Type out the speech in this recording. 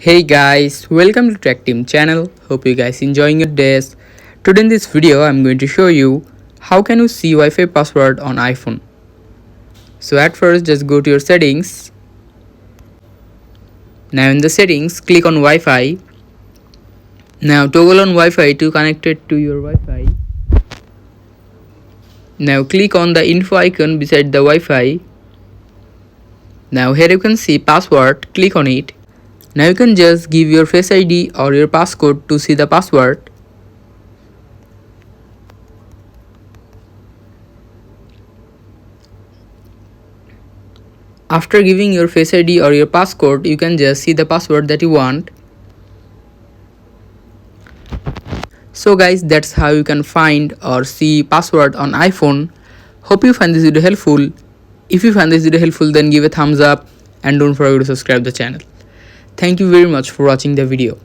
Hey guys, welcome to Tech Team channel. Hope you guys enjoying your days. Today in this video I'm going to show you how can you see Wi-Fi password on iPhone. So at first just go to your settings. Now in the settings click on Wi-Fi. Now toggle on Wi-Fi to connect it to your Wi-Fi. Now click on the info icon beside the Wi-Fi. Now here you can see password, click on it. Now you can just give your Face ID or your passcode to see the password. After giving your Face ID or your passcode, you can just see the password that you want. So guys, that's how you can find or see password on iPhone. Hope you find this video helpful. If you find this video helpful, then give a thumbs up and don't forget to subscribe the channel. Thank you very much for watching the video.